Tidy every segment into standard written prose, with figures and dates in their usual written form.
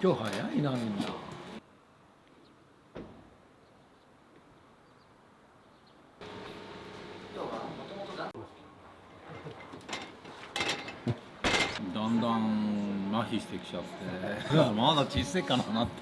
今日早いなみんな。だんだん麻痺してきちゃってまだ小さいかなって。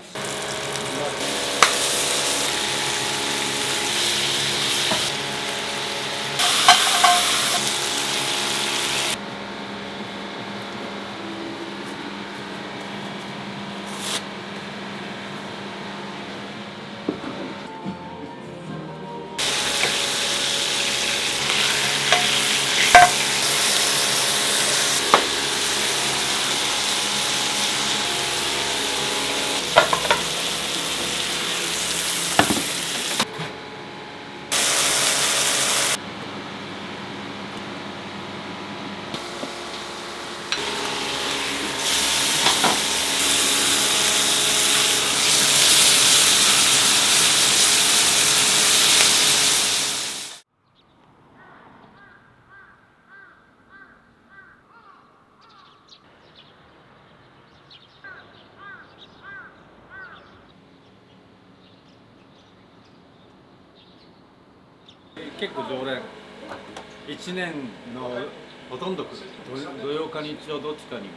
結構常連、1年のほとんど来る、土曜か日曜どっちかに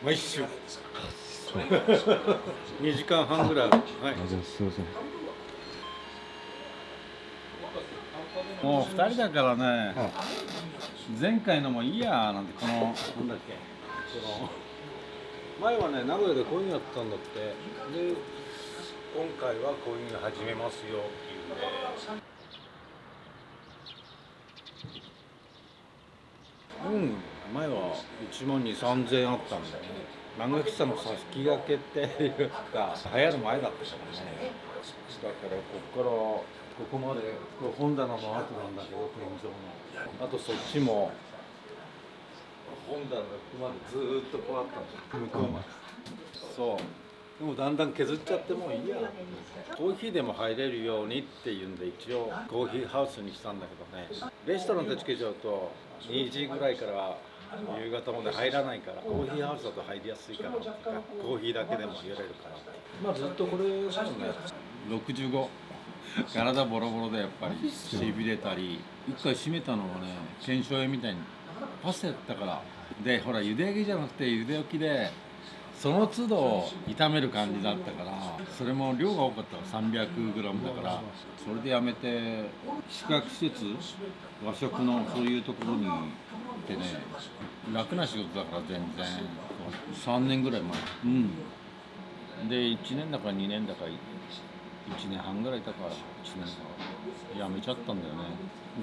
毎週2時間半ぐらい。はい、すいません。もう2人だからね、前回のもいいやなんて、このなんだっけ、この前はね名古屋でこういうのやってたんだって。で今回はこういうの始めますよっていうんで。前は1万2、3000円あったんだよね。漫画喫茶の先駆けっていうか流行る前だったからね。だからここまで本棚の後なんだけど、天井のあとそっちも本棚がここまでずーっとこうあったんですよ、向こうまで。そうでもだんだん削っちゃってもういいや、コーヒーでも入れるようにっていうんで一応コーヒーハウスにしたんだけどね、レストランでつけちゃうと2時ぐらいから夕方まで入らないから、コーヒーハウスだと入りやすいからっていうか、コーヒーだけでも入れれるから。まあずっとこれ多分ね65、体ボロボロでやっぱりしびれたり、一回閉めたのはね腱鞘炎みたいにパスタやったからで、ほら茹で揚げじゃなくて茹で置きでその都度炒める感じだったから、それも量が多かったから 300g だから、それでやめて宿泊施設、和食のそういうところに行ってね、楽な仕事だから全然3年ぐらい前、で1年だか2年だか1年半ぐらいいたから、1年間やめちゃったんだよね。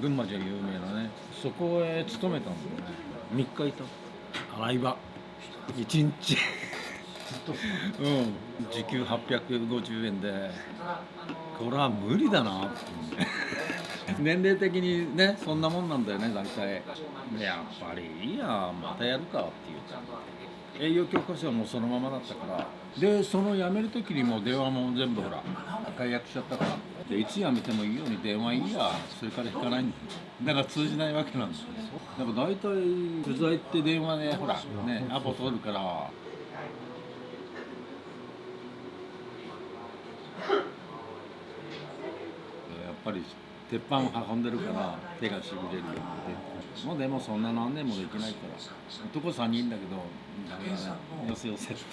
群馬じゃ有名なね、そこへ勤めたんだよね。3日いた、洗い場1日時給850円で、これは無理だなって年齢的にね、そんなもんなんだよね大体。やっぱりいいや、またやるかっていう営業教科書はもうそのままだったから。でその辞める時にも電話も全部ほら解約しちゃったから、でいつ辞めてもいいように電話いいや、それから引かないんだから通じないわけなんですよ。だから大体取材って電話でほらねアポ取るから、やっぱり鉄板を運んでるから手がしびれるよって。もうでもそんな何年もできないから、男3人だけどダメだね、よせよせって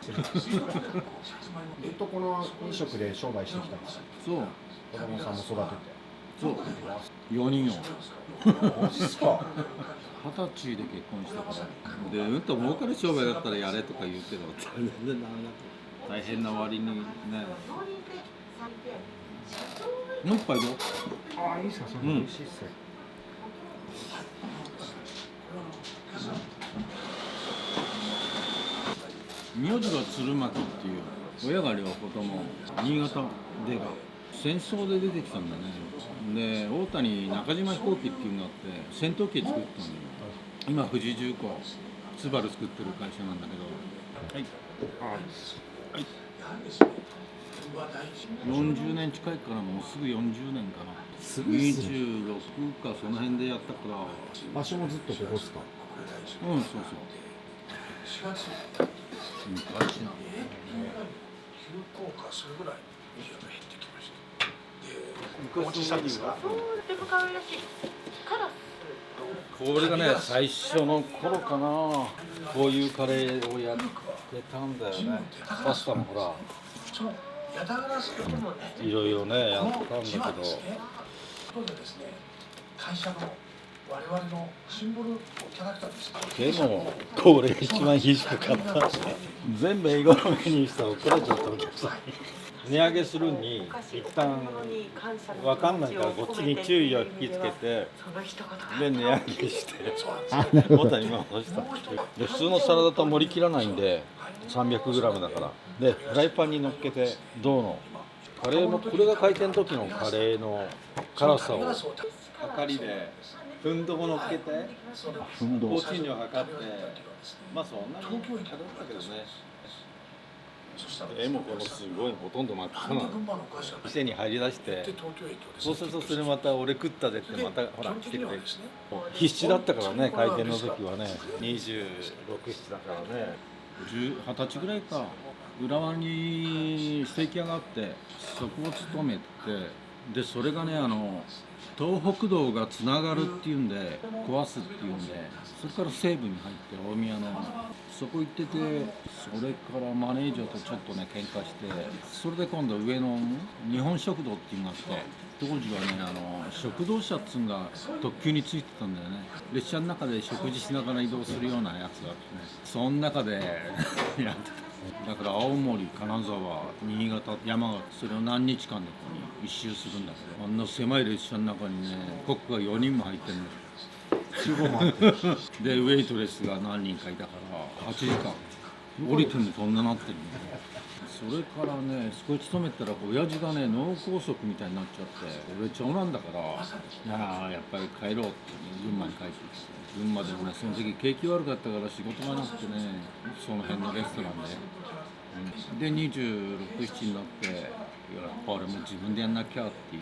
ずっとこの飲食で商売してきたんですか。そう、子供さんも育てて。そう4人よ20歳で結婚したから。で儲かる商売だったらやれとか言うけど全然ダメだ。大変な割にね。もう一杯どう？ああ、いいっすか、それ美味しいっす。名字が鶴巻っていう、親が両方とも新潟でが戦争で出てきたんだね。で大田に中島飛行機っていうのがあって戦闘機作ったんだよ。今富士重工スバル作ってる会社なんだけど、はいはい、40年近いから、もうすぐ40年かな。すごいっすね。26かその辺でやったから。場所もずっとここっすか。そうそう昔な。かするぐらいメディアが減ってきました。で、昔のメニューがそうでも可愛らしいカラスこれがね最初の頃かな、こういうカレーをやってたんだよね。パスタもほらそのヤタガラスともね、いろいろねやこったんだの字はけど、ですね、そうでですね、会社の我々のシンボルキャラクターです。でもこれが一番必死かかった。全部英語のメニューしたら怒られちゃったお客さんに。値上げするに一旦分かんないからこっちに注意を引きつけて、で値上げして元に戻した。で普通のサラダと盛り切らないんで 300g だから、でフライパンに乗っけて銅のカレーも、これが開店時のカレーの辛さを量りでふんども乗っけてふんど香辛料測って、まあそんなに軽かったけどね。絵もこのすごいほとんど真っ赤な店に入り出して、そうするとそれまた俺食ったぜってまたほら来てくれる。必死だったからね、開店の時はね26、7だからね、20歳ぐらいか。浦和にステーキ屋があって、そこを勤めて、でそれがね東北道がつながるっていうんで壊すっていうんで、それから西部に入って大宮のそこ行ってて、それからマネージャーとちょっとね喧嘩して、それで今度上の日本食堂っていうのがあって、当時はね食堂車っつうのが特急についてたんだよね。列車の中で食事しながら移動するようなやつがあってね、その中でやってた。だから青森、金沢、新潟、山形、それを何日間でここに一周するんだけど、あんな狭い列車の中にねコックが4人も入ってるの。集合もあってでウェイトレスが何人かいたから8時間降りてもそんななってるんだよ。それからね少し勤めたら親父がね脳梗塞みたいになっちゃって、俺長男だからやっぱり帰ろうって群馬に帰ってきて、群馬でもねその時景気悪かったから仕事がなくてね、その辺のレストランで、で26、7になって、やっぱ俺も自分でやんなきゃっていう。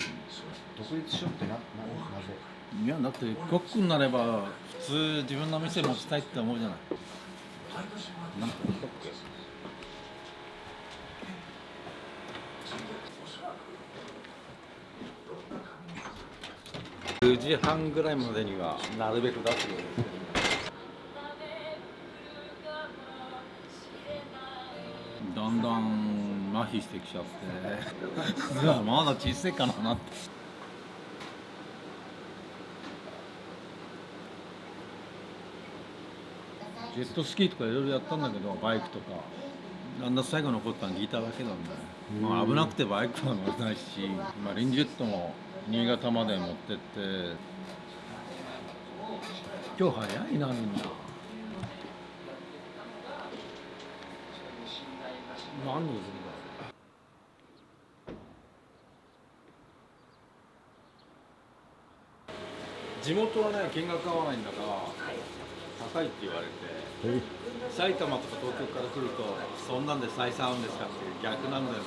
独立しようってなぜいやだってコックになれば普通自分の店持ちたいって思うじゃない。なんかコック9時半ぐらいまでにはなるべく出すようにしてる。だんだん麻痺してきちゃってまだ小さいかなって。ジェットスキーとかいろいろやったんだけど、バイクとかだんだん最後残ったのギターだけなんだよ。まあ、危なくてバイクは乗れないし、まあ、リンジェットも新潟まで持ってって、今日早いなみんな。何人いるんだ。地元はね金額合わないんだから高いって言われて、埼玉とか東京から来るとそんなんで採算合うんですかって逆なんだよね。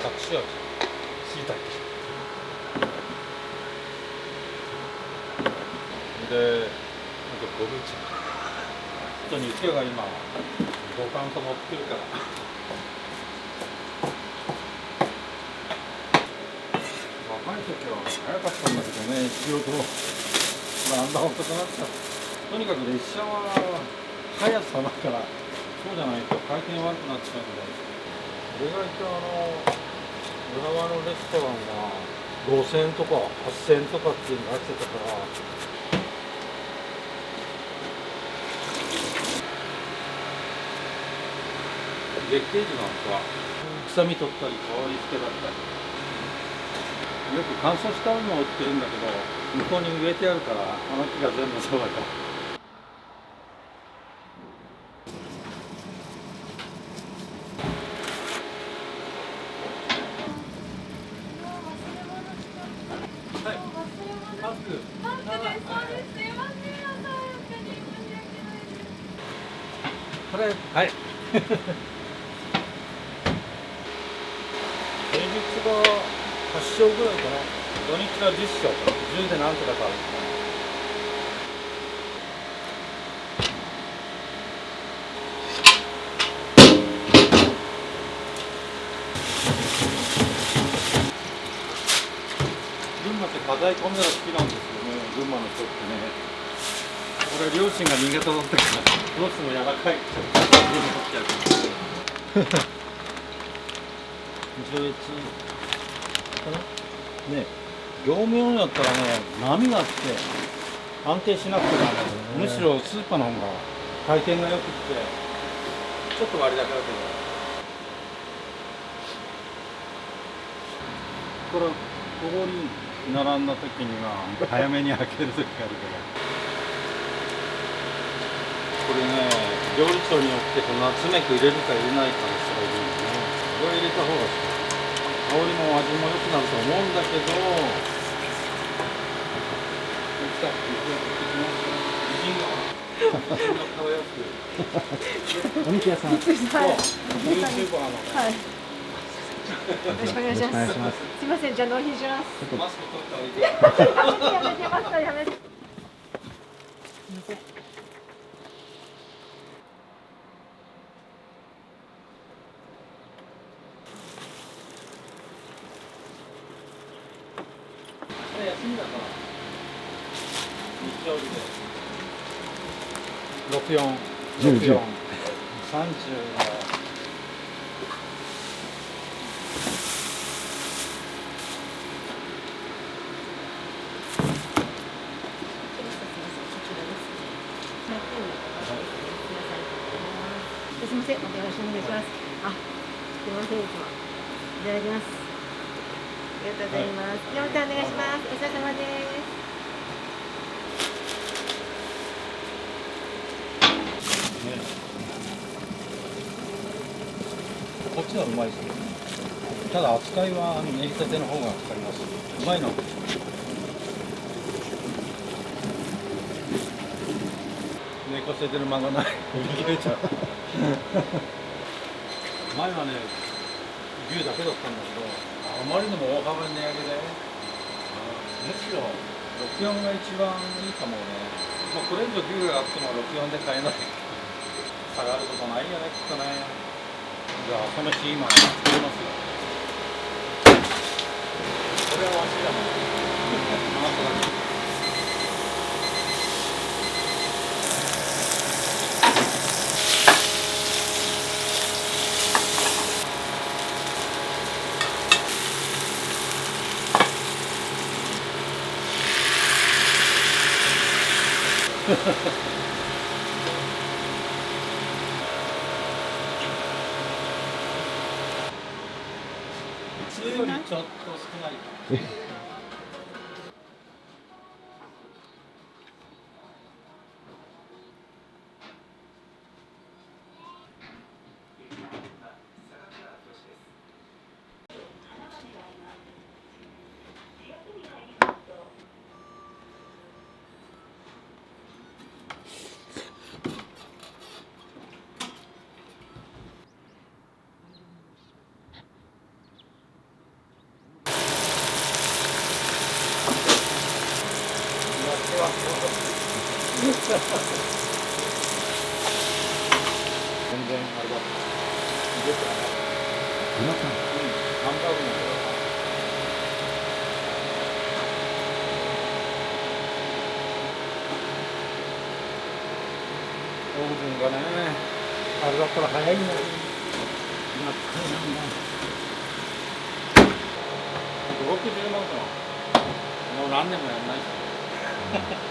隠し味、しいたけで、昆布茶。人に池が今5缶と持ってるから。若い時は早かったんだけどね、仕事だんだん遅くなっちゃう。とにかく列車は速さだから、そうじゃないと回転悪くなっちゃうんで。意外と浦和のレストランは5000円とか8000円とかっていうのが入ってたから、月桂樹なんか臭み取ったり香り付けだったりよく乾燥したのを売ってるんだけど、向こうに植えてあるから、あの木が全部そうだから。はい。パック。パックです。そうです。すいません。朝早くに申し訳ないです。これ、はい。平日が8勝ぐらいかな。土日は10勝かな。10でなんとか買う。群馬って家財米が好きなんですよね。群馬の人ってね。俺両親が新潟だったからどうしても柔らかいって言っちゃう11かなね。業務用だったらね、波があって安定しなくてダメ。むしろスーパーの方が回転が良くってちょっと割高だけど、これここに並んだ時には早めに開ける時があるからこれね、料理長によってこのナツメク入れるか入れないかの人がいるんでね。これ入れた方が香りも味も良くなると思うんだけど、来たって言ってきました。美人がそんな可愛く。お肉屋さん。はい。そう、ユーチューバーの。はい。よろしくお願いします。お願いします。すいません。じゃあ納品します。マスク取っておいて。やめてマスクやめて。すいません。休みだから日曜日で64、64、30がすみません、またよろしくお願いします。あ、すみません、いつもいただきます。ありがとうございます。じゃあまたお願いします。お疲れ様です。こっちはうまいですよ。ただ扱いは練りたての方がかかります。うまいの。寝かせてる間がない。売り切れちゃう。前はね、牛だけだったんだけど、あまりにも大幅に値上げで、むしろ64が一番いいかもね。もうこれ以上牛があっても64で買えない。下がることないよね、きっとね。じゃあ朝飯今作りますよ。これはわしだもん。あなただけ。普通よりちょっと少ない。全然あれだ。出てない。皆さん。ハンバーグのグラタン。オーブンがね、あれだったら早いんだよ。今使いなんだ。5、60万かな。もう何年もやんないから。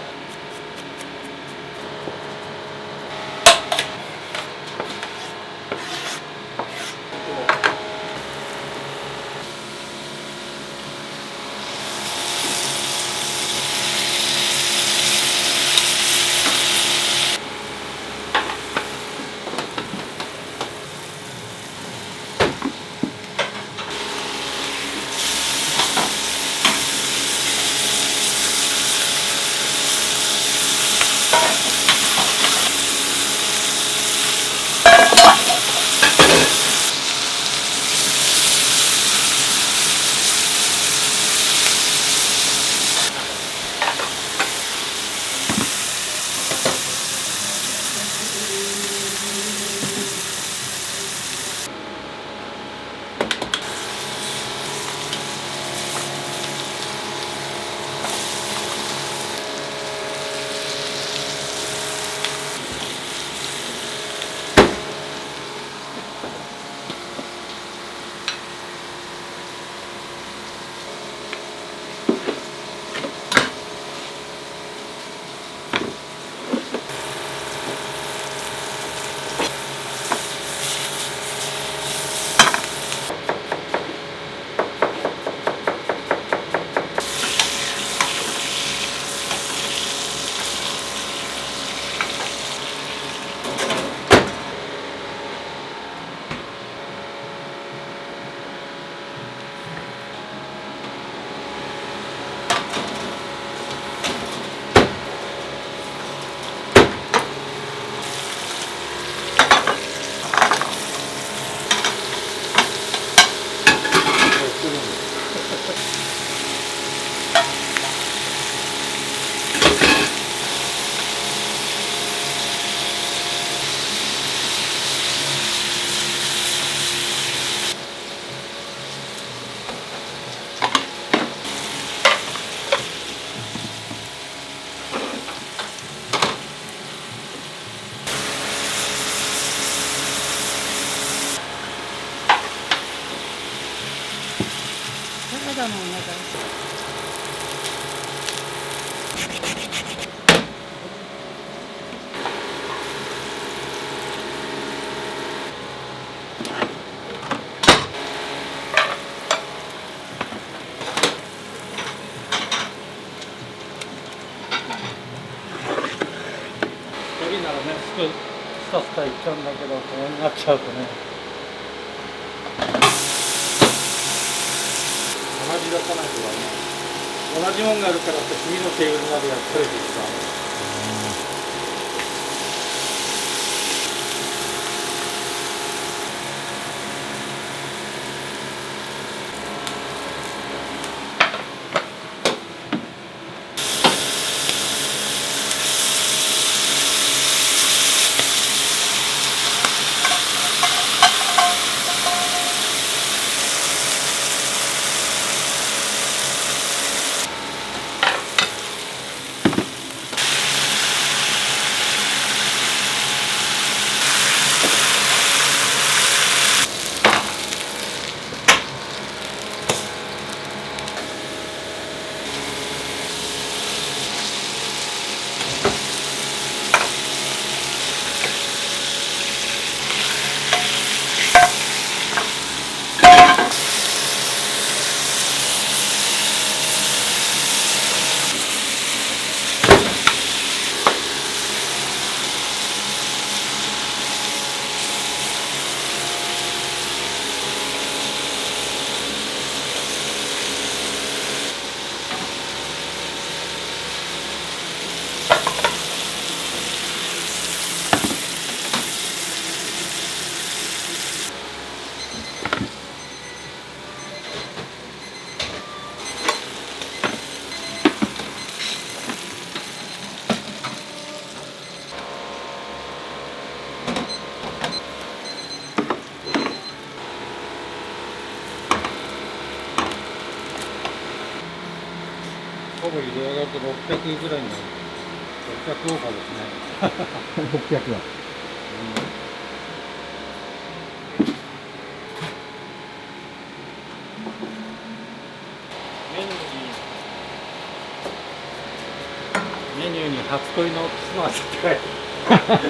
だもんね。一人ならね、スタスタ行っちゃうんだけど、こうになっちゃうとね。同じ出さないとだね。同じもんがあるからって次のテーブルまでやっといてさ。ほぼ入れ上がると600ぐらいになる。600オーバーですね。 600はメニューに初恋のキスの味って書いてある。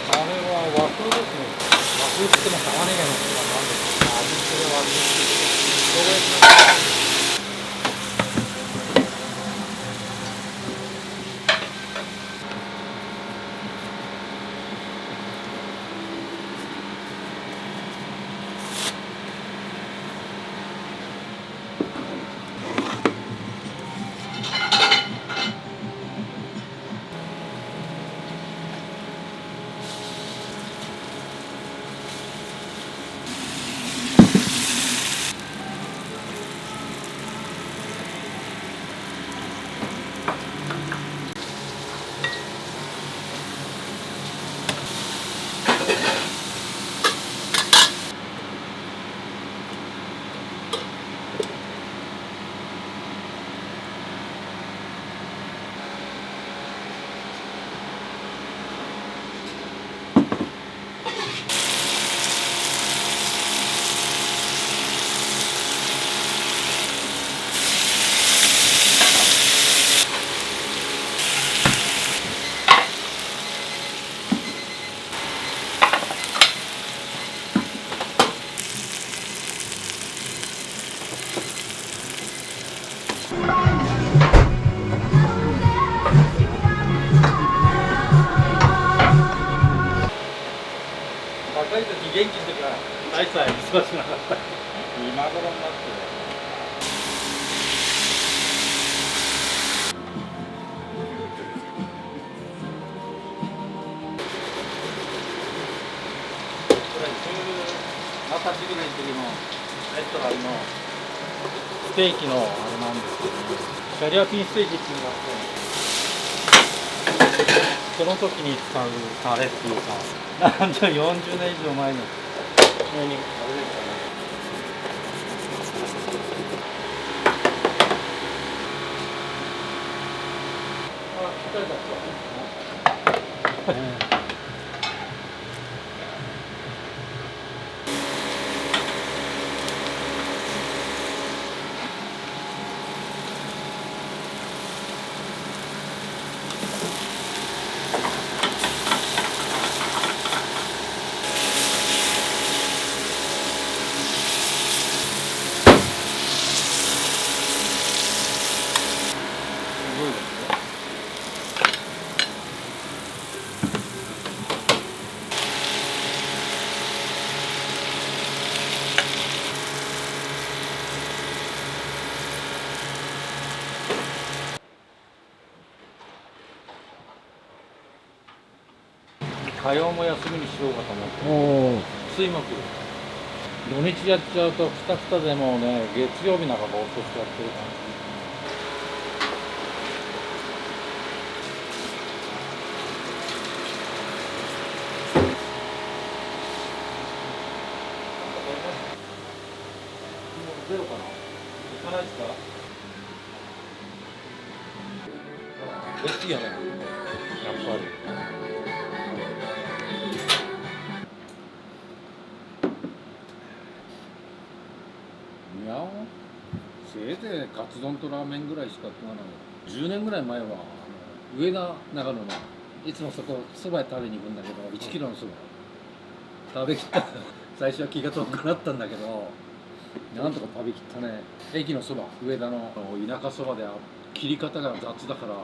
あれは和風ですね。和風って言っても玉ねぎのとかなんですか。味付けは和風って。若い時元気の時は大さえ忙しくなかった。今頃になって朝10年の時のレストランのステーキのあれなんですけど、シャリアピンステーキっていうのがあって、その時に使うタレっていうか、なんじゃ40年以上前のあれですかね。あ、二人だった。すごいですよ。火曜も休みにしようかと思っておお。水木土日やっちゃうとくたくたでもうね、月曜日なんかぼーっとしちゃってる感じ。ゼロかな？行かないですか？別やね、やっぱり。いや、せいぜいカツ丼とラーメンぐらいしか食わない。10年ぐらい前は上田長野のいつもそこそばへ食べに行くんだけど、1キロのそば食べきった最初は気が遠くなったんだけど、なんとか食べきったね。駅のそば、上田の田舎そばで切り方が雑だから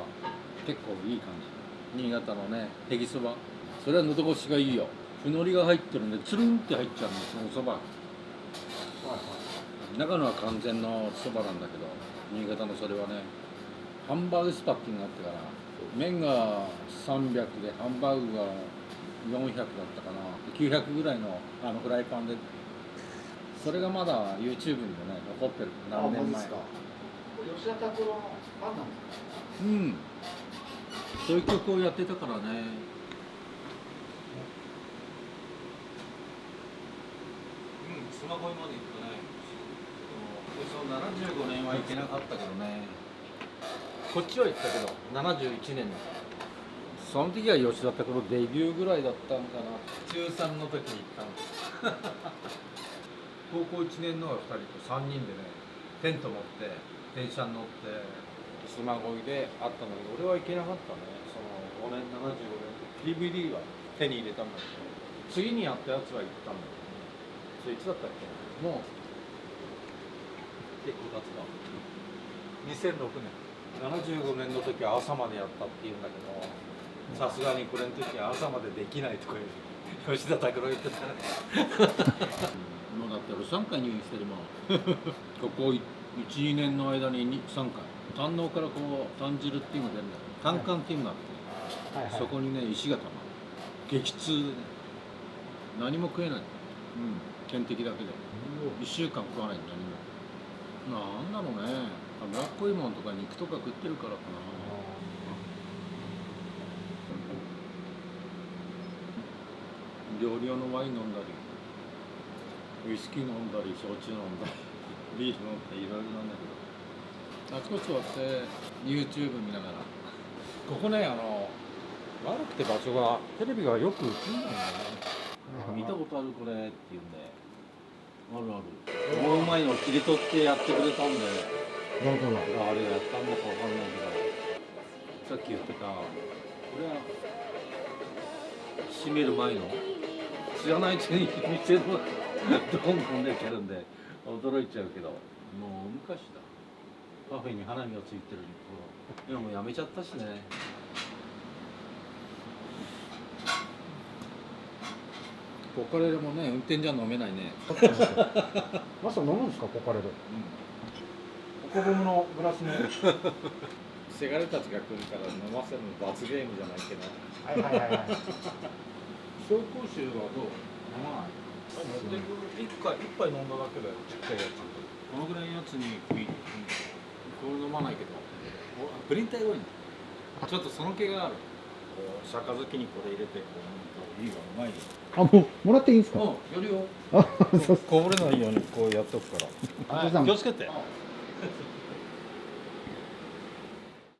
結構いい感じ。新潟のね、へぎそば、それは喉越しがいいよ。ふのりが入ってるんでつるんって入っちゃうんです、そのそば。長野は完全のそばなんだけど、新潟のそれはね、ハンバーグスパっていうのがあってから、麺が300でハンバーグが400だったかな、900ぐらいのフライパンで、それがまだ YouTube にもね残ってる。何年前。吉田拓郎のファンなんですか？うん、そういう曲をやってたからね。スマホまで行ったね。その75年は行けなかったけどね。こっちは行ったけど、71年の。その時は吉田拓郎デビューぐらいだったんかな。中3の時に行ったの。高校1年の2人と3人でね、テント持って電車に乗って島越いであったんだけど、俺は行けなかったね。その5年、75年 DVD は手に入れたんだけど、次にやったやつは行ったんだけどね。それいつだったっけ？もう結構経つな。2006年75年の時は朝までやったっていうんだけど、さすがにこれの時は朝までできないとかいう吉田拓郎言ってたね。もうだって俺3回入院してるもん。ここ 1,2 年の間に3回胆のうからこう胆汁っていうのが出るんだよ。胆管っていうのがあって、はいはい、そこにね石がたまる。激痛でね、何も食えない。点滴だけで1週間食わない。何もなんだろうね、脂っこいもんとか肉とか食ってるからかな。料理用のワイン飲んだり、ウイスキー飲んだり、焼酎飲んだり、ビール飲んだり、いろいろなんだけど、あちこち座って YouTube 見ながら、ここね、悪くて場所がテレビがよく映んないんだよね。見たことあるこれって言うんで、あるある。もううまいのを切り取ってやってくれたんで、あれやったんだかわかんないけど、さっき言ってた、これは閉める前の知らないうちに店のどんどん出てるんで驚いちゃうけど、もう昔だ。カフェに花火がついてるところ、今もうやめちゃったしね。ポカレルもね、運転じゃ飲めないね。マスター飲むんですか、ポカレル。おこぼむのグラスの。せがれたちが来るから飲ませるの罰ゲームじゃないけど。はいはいはいはい。紹興酒はどう？飲まない。持ってくる一杯飲んだだけでちっちゃいやつ。このぐらいのやつに食い。こ俺飲まないけど、プリン体多いんだ。ちょっとその気がある。杯にこれ入れてこう飲むといいわ、うまいよ。あ、もうもらっていいんですか。うん、やるよ。あ、そう。こぼれないようにこうやっとくから。お父さん気をつけて。